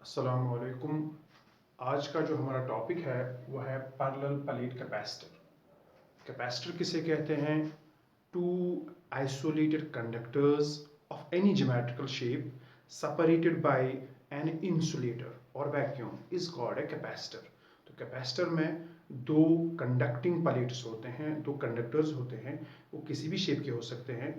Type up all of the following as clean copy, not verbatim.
अस्सलामुअलैकुम। आज का जो हमारा टॉपिक है वो है पैरेलल प्लेट कैपेसिटर। कैपेसिटर किसे कहते हैं? Two isolated conductors of any geometrical shape separated by an insulator or vacuum is called a capacitor। तो कैपेसिटर में दो कंडक्टिंग प्लेट्स होते हैं, दो कंडक्टर्स होते हैं। वो किसी भी शेप के हो सकते हैं।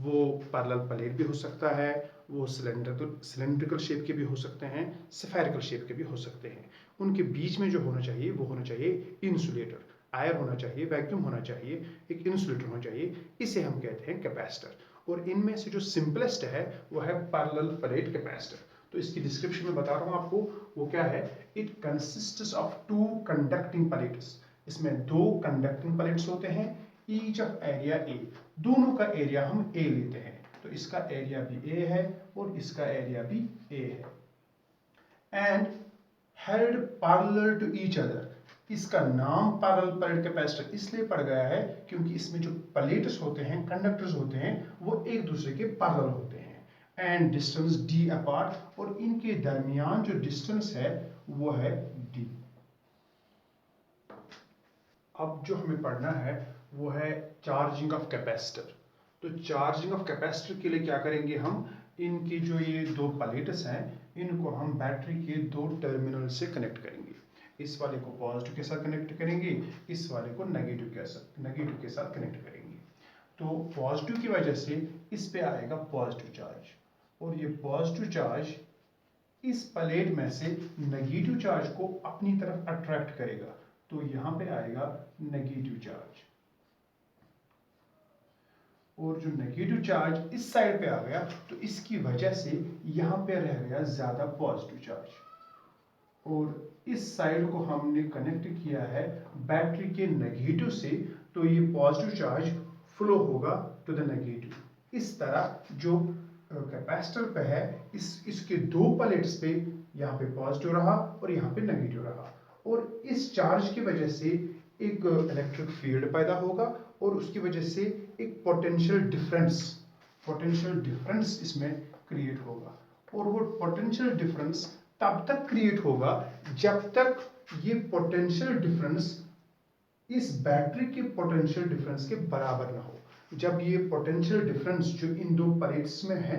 वो पैरेलल प्लेट भी हो सकता है, वो सिलेंड्रिकल शेप के भी हो सकते हैं, स्फेरिकल शेप के भी हो सकते हैं। उनके बीच में जो होना चाहिए वो होना चाहिए इंसुलेटर। आयर होना चाहिए, वैक्यूम होना चाहिए, एक इंसुलेटर होना चाहिए। इसे हम कहते हैं कैपेसिटर। और इनमें से जो सिंपलेस्ट है वो है पैरेलल प्लेट कैपेसिटर। तो इसकी डिस्क्रिप्शन में बता रहा हूं आपको, वो क्या है। It consists of two conducting plates. इसमें दो कंडक्टिंग प्लेट्स होते हैं, ईच ऑफ एरिया ए। दोनों का एरिया हम ए लेते हैं, तो इसका एरिया भी ए है और इसका एरिया भी ए है। And held parallel to each other. इसका नाम पैरेलल प्लेट कैपेसिटर इसलिए पड़ गया है क्योंकि इसमें जो प्लेट्स होते हैं, कंडक्टर्स होते हैं, वो एक दूसरे के पैरेलल होते हैं। एंड डिस्टेंस डी अपार्ट, और इनके दरमियान जो डिस्टेंस है वो है डी। अब जो हमें पढ़ना है वो है चार्जिंग ऑफ कैपेसिटर। तो चार्जिंग ऑफ कैपेसिटर के लिए क्या करेंगे हम, इनकी जो ये दो प्लेट्स हैं इनको हम बैटरी के दो टर्मिनल से कनेक्ट करेंगे। इस वाले को पॉजिटिव के साथ कनेक्ट करेंगे, इस वाले को नेगेटिव के साथ कनेक्ट करेंगे। तो पॉजिटिव की वजह से इस पे आएगा पॉजिटिव चार्ज, और ये पॉजिटिव चार्ज इस प्लेट में से नेगेटिव चार्ज को अपनी तरफ अट्रैक्ट करेगा। तो यहां पे आएगा नेगेटिव चार्ज, और जो नेगेटिव चार्ज इस साइड पे आ गया तो इसकी वजह से यहां पे रह गया ज्यादा पॉजिटिव चार्ज। और इस साइड को हमने कनेक्ट किया है बैटरी के नेगेटिव से, तो ये पॉजिटिव चार्ज फ्लो होगा टू द नेगेटिव। इस तरह जो कैपेसिटर पे है, इसके दो प्लेट्स पे यहाँ पे पॉजिटिव रहा और यहाँ पे नेगेटिव रहा, और इस चार्ज की वजह से एक इलेक्ट्रिक फील्ड पैदा होगा, और उसकी वजह से एक पोटेंशियल डिफरेंस इसमें क्रिएट होगा। और वो पोटेंशियल डिफरेंस तब तक क्रिएट होगा जब तक ये पोटेंशियल डिफरेंस इस बैटरी के पोटेंशियल डिफरेंस के बराबर ना हो। जब ये पोटेंशियल डिफरेंस जो इन दो प्लेट्स में है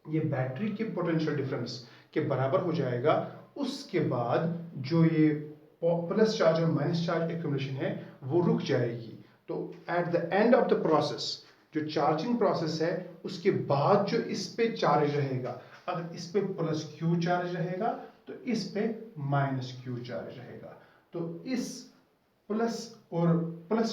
ये बैटरी के पोटेंशियल डिफरेंस के बराबर हो जाएगा, उसके बाद जो ये प्लस चार्ज और माइनस चार्ज एक्यूमुलेशन है वो रुक जाएगी। तो at the end of the process, जो चार्जिंग प्रोसेस है उसके बाद जो इस पे चार्ज रहेगा, अगर इस पे प्लस क्यू चार्ज रहेगा तो इस पे माइनस क्यू चार्ज रहेगा। तो इस प्लस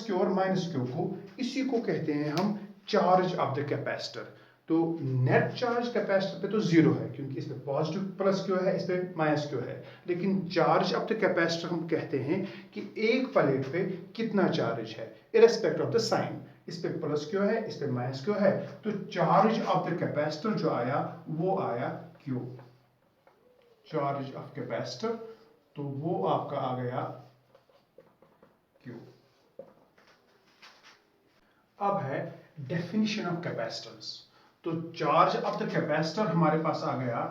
क्यू और माइनस क्यू को, इसी को कहते हैं हम चार्ज ऑफ द कैपेसिटर। तो नेट चार्ज कैपेसिटर पे तो जीरो है क्योंकि इसमें पॉजिटिव प्लस क्यू है, इसमें माइनस क्यू है। लेकिन चार्ज ऑफ द कैपेसिटर हम कहते हैं कि एक प्लेट पे कितना चार्ज है इरेस्पेक्ट ऑफ द साइन। इस पे प्लस क्यू है, इस पे माइनस क्यू है, तो चार्ज ऑफ द कैपेसिटर जो आया वो आया क्यू। चार्ज ऑफ कैपेसिटर तो वो आपका आ गया क्यू। अब है डेफिनेशन ऑफ कैपेसिटेंस। तो चार्ज ऑफ द कैपेसिटर हमारे पास आ गया,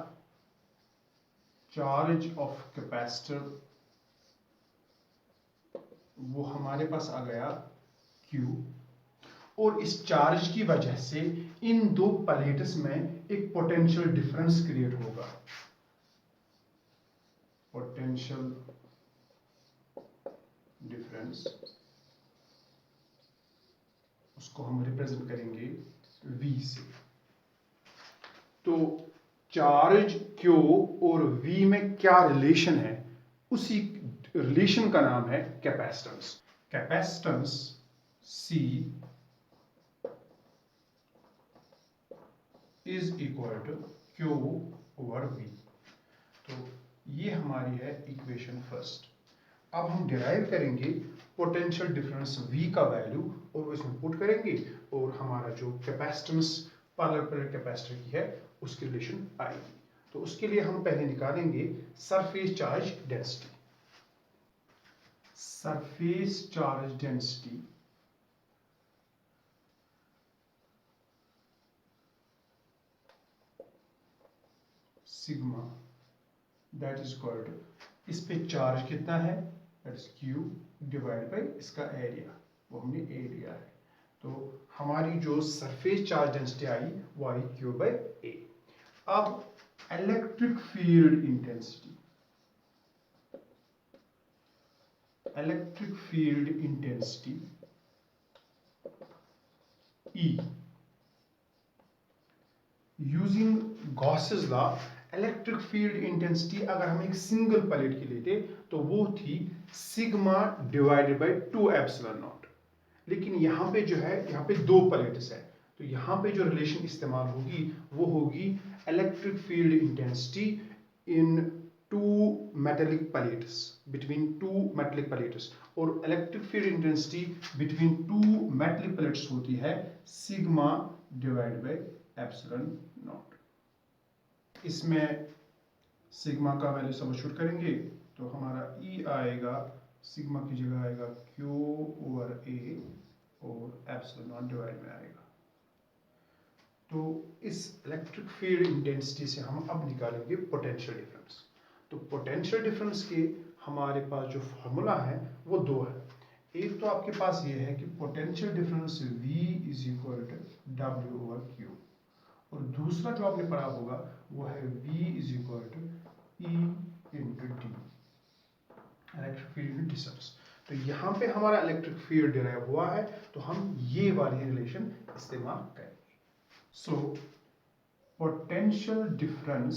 चार्ज ऑफ कैपेसिटर वो हमारे पास आ गया Q। और इस चार्ज की वजह से इन दो प्लेट्स में एक पोटेंशियल डिफरेंस क्रिएट होगा। पोटेंशियल डिफरेंस उसको हम रिप्रेजेंट करेंगे V से। तो चार्ज Q और V में क्या रिलेशन है, उसी रिलेशन का नाम है capacitance. Capacitance C is equal to Q over V। तो ये हमारी है इक्वेशन फर्स्ट। अब हम डिराइव करेंगे पोटेंशियल डिफरेंस V का वैल्यू और वो इसमें पुट करेंगे, और हमारा जो कैपेसिटेंस पैरेलल प्लेट कैपेसिटर की है उसकी रिलेशन आएगी। तो उसके लिए हम पहले निकालेंगे surface charge density. Surface charge density sigma that is equal to, इस पे चार्ज कितना है, that is Q divide by इसका एरिया, वो हमने A लिया है। तो हमारी जो सरफेस चार्ज डेंसिटी आई वो आई Q बाई A। अब electric field intensity, electric field intensity E using Gauss's law, electric field intensity अगर हम एक सिंगल प्लेट की लेते तो वो थी sigma divided by 2 epsilon not. लेकिन यहाँ पे जो है, यहाँ पे दो प्लेट्स है, तो यहाँ पे जो रिलेशन इस्तेमाल होगी वो होगी electric field intensity in two metallic plates, between two metallic plates. और electric field intensity between two metallic plates होती है sigma divide by epsilon naught. इसमें सिग्मा का वैल्यू सब्स्टिट्यूट करेंगे तो हमारा E आएगा, सिग्मा की जगह आएगा Q ओवर A और एप्सिलॉन नॉट डिवाइड में आएगा। तो इस इलेक्ट्रिक फील्ड इंटेंसिटी से हम अब निकालेंगे पोटेंशियल डिफरेंस। तो पोटेंशियल डिफरेंस के हमारे पास जो फॉर्मूला है वो दो है। एक तो आपके पास ये है कि potential difference V is equal to W over Q, और दूसरा जो आपने पढ़ा होगा वो है V is equal to E into D, electric field distance. तो यहाँ पे हमारा इलेक्ट्रिक फील्ड डिराइव हुआ है, तो हम ये वाली रिलेशन इस्तेमाल करेंगे। So potential difference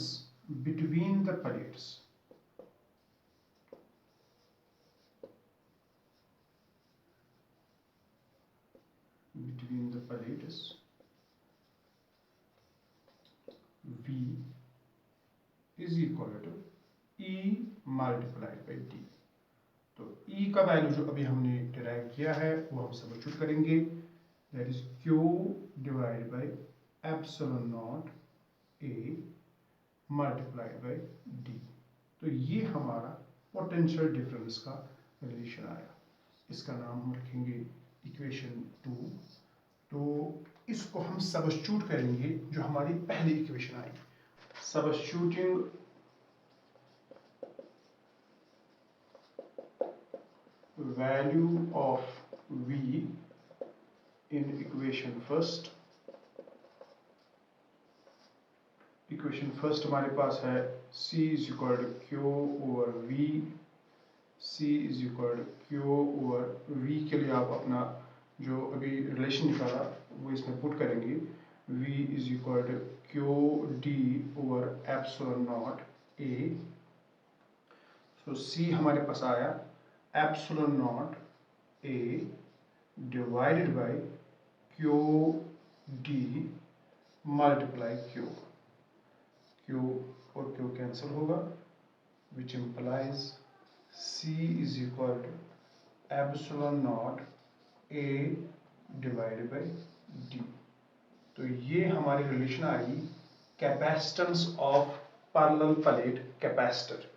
between the plates, between the plates V is equal to E multiplied by D। तो E का वैल्यू जो अभी हमने डिराइव किया है वो हम सब्स्टिट्यूट करेंगे, that is Q divide by epsilon naught A multiplied by D। तो ये हमारा पोटेंशियल डिफरेंस का रिलेशन आया। इसका नाम हम रखेंगे इक्वेशन 2। तो इसको हम सब्स्टिट्यूट करेंगे जो हमारी पहली इक्वेशन आई, substituting value of V in equation first. Equation first हमारे पास है C is equal to Q over V, C is equal to Q over V के लिए आप अपना जो अभी रिलेशन निकाला वो इसमें पुट करेंगे, V is equal to Q D over epsilon naught A। सो C हमारे पास आया epsilon naught A divided by Q D multiply Q। Q और Q कैंसिल होगा, which implies C is equal to epsilon naught A divided by D। तो ये हमारी relation आई capacitance of parallel plate capacitor.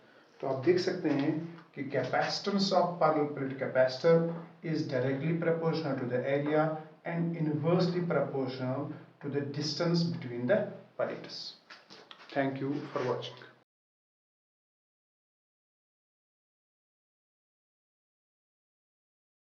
तो आप देख सकते हैं कि capacitance of parallel plate capacitor is directly proportional to the area and inversely proportional to the distance between the plates. Thank you for watching.